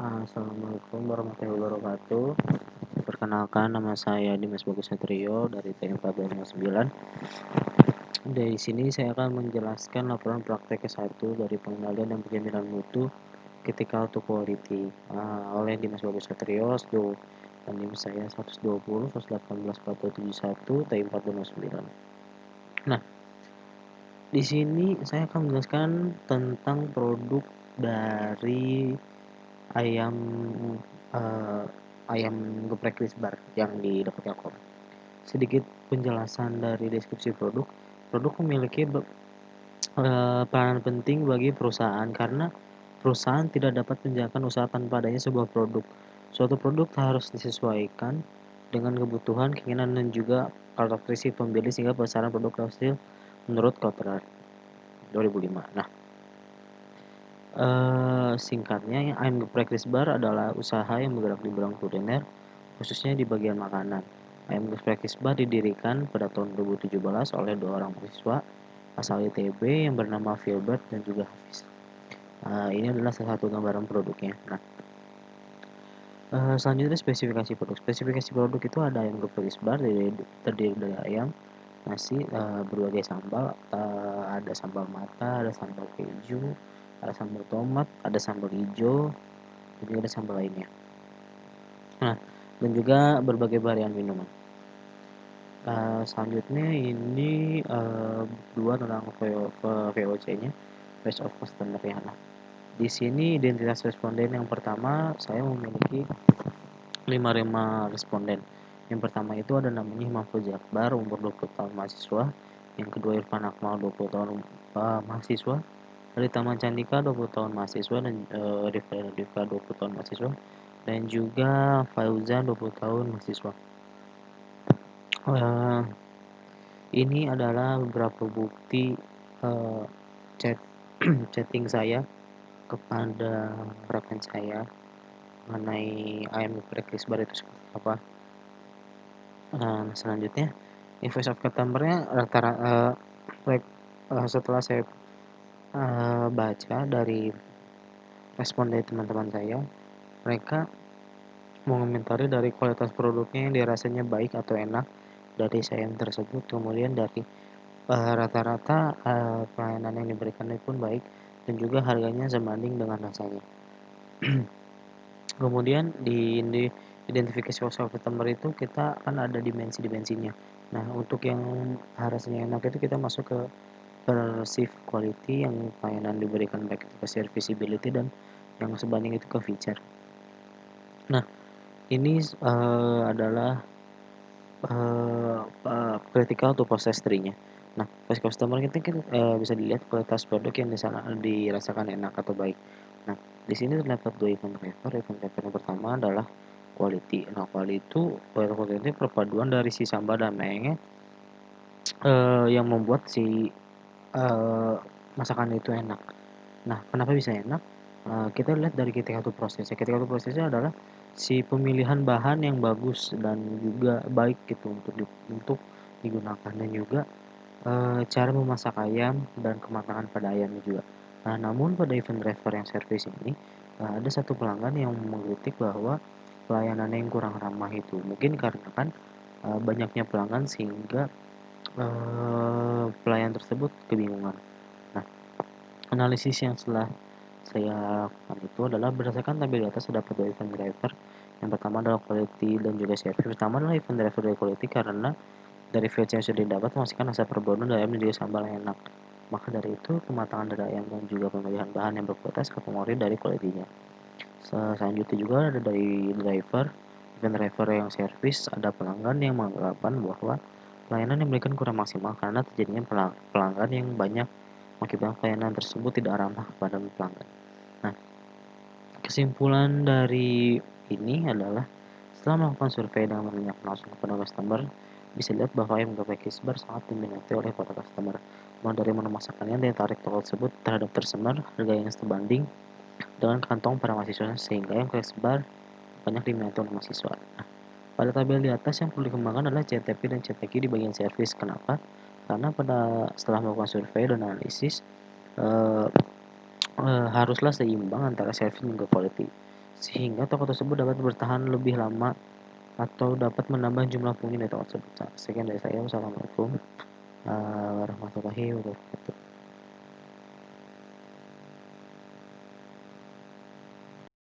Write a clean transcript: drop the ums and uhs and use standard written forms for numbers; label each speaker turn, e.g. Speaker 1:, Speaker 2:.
Speaker 1: Assalamualaikum warahmatullahi wabarakatuh. Perkenalkan, nama saya Dimas Bagus Satrio dari TM1409. Dari sini saya akan menjelaskan laporan praktek ke-1 dari pengendalian dan penjaminan mutu ketika auto quality oleh Dimas Bagus Satrio, dan NIM saya 120 118 4171 TM1409. Nah, di sini saya akan menjelaskan tentang produk dari ayam eh, ayam geprek Bar yang di dekat Telkom. Sedikit penjelasan dari deskripsi produk. Produk memiliki peranan penting bagi perusahaan karena perusahaan tidak dapat menjalankan usaha tanpa adanya sebuah produk. Suatu produk harus disesuaikan dengan kebutuhan, keinginan, dan juga karakteristik pembeli sehingga pasaran produk hasil menurut Kotler 2005. Nah, singkatnya, ayam geprek Bar adalah usaha yang bergerak di bidang kuliner, khususnya di bagian makanan. Ayam geprek Bar didirikan pada tahun 2017 oleh dua orang mahasiswa asal ITB yang bernama Filbert dan juga Hafiz. Ini adalah salah satu gambaran produknya. Nah, selanjutnya spesifikasi produk. Spesifikasi produk itu ada ayam geprek Bar terdiri dari ayam, nasi, berbagai sambal, ada sambal mata, ada sambal keju, ada sambal tomat, ada sambal hijau, dan juga ada sambal lainnya. Nah, dan juga berbagai varian minuman. Selanjutnya ini dua tentang VOC-nya, Voice of Customer ya. Nah, di sini identitas responden yang pertama saya memiliki 5 responden. Yang pertama itu ada namanya Mahfuz Jakbar, umur 20 tahun mahasiswa. Yang kedua Irfan Akmal, 20 tahun mahasiswa. Dari Taman Candika, 20 tahun mahasiswa, dan Rifka 20 tahun mahasiswa. Dan juga Fauzan 20 tahun mahasiswa. Ini adalah beberapa bukti chat chatting saya kepada rekan saya mengenai ayam geprek Bar itu seperti apa. Selanjutnya, invoice of customer-nya setelah saya baca dari respon dari teman-teman saya, mereka mengomentari dari kualitas produknya yang dirasanya baik atau enak dari sayam tersebut, kemudian dari rata-rata pelayanan yang diberikan pun baik dan juga harganya sebanding dengan rasanya. Kemudian di identifikasi customer itu kita akan ada dimensi-dimensinya. Nah, untuk yang rasanya enak itu kita masuk ke perceived quality yang pelayanan diberikan baik ke serviceability dan yang sebanding itu ke feature. Nah, ini adalah critical to process tree-nya. Nah, voice customer kita bisa dilihat kualitas produk yang dirasakan enak atau baik. Nah, di sini terdapat dua event driver. Event driver yang pertama adalah quality. Nah, quality itu perpaduan dari si sambal dan mengenya yang membuat si masakan itu enak. Nah, kenapa bisa enak? Kita lihat dari ketika itu prosesnya. Ketika itu prosesnya adalah si pemilihan bahan yang bagus dan juga baik gitu untuk digunakan, dan juga cara memasak ayam dan kematangan pada ayamnya juga. Nah, namun pada event driver yang servis ini ada satu pelanggan yang mengkritik bahwa pelayanan yang kurang ramah itu mungkin karena kan banyaknya pelanggan sehingga pelayan tersebut kebingungan. Nah, analisis yang setelah saya lakukan itu adalah berdasarkan tabel di atas terdapat dua event driver. Yang pertama adalah quality dan juga service. Pertama adalah event driver dari quality karena dari VOC yang sudah didapat memastikan rasa perbonan dari ayam dan juga sambal yang enak. Maka dari itu kematangan dari ayam dan juga pemilihan bahan yang berkualitas mempengaruhi dari quality-nya. Selanjutnya juga ada dari driver, event driver yang service. Ada pelanggan yang menganggapan bahwa pelayanan yang diberikan kurang maksimal karena terjadinya pelanggan yang banyak mengakibatkan pelayanan tersebut tidak ramah kepada pelanggan. Nah, kesimpulan dari ini adalah setelah melakukan survei dengan menanyakan langsung kepada customer, bisa dilihat bahwa ayam geprek Bar sangat diminati oleh para customer. Mulai dari menu masakannya, daya tarik toko tersebut terhadap customer, harga yang sebanding dengan kantong para mahasiswa, sehingga ayam geprek Bar banyak diminati oleh mahasiswa. Nah, pada tabel di atas yang perlu dikembangkan adalah CTP dan CTQ di bagian service. Kenapa? Karena setelah melakukan survei dan analisis, haruslah seimbang antara service dan quality. sehingga toko tersebut dapat bertahan lebih lama atau dapat menambah jumlah pengunjung di toko tersebut. Sekian dari saya. Wassalamualaikum warahmatullahi wabarakatuh.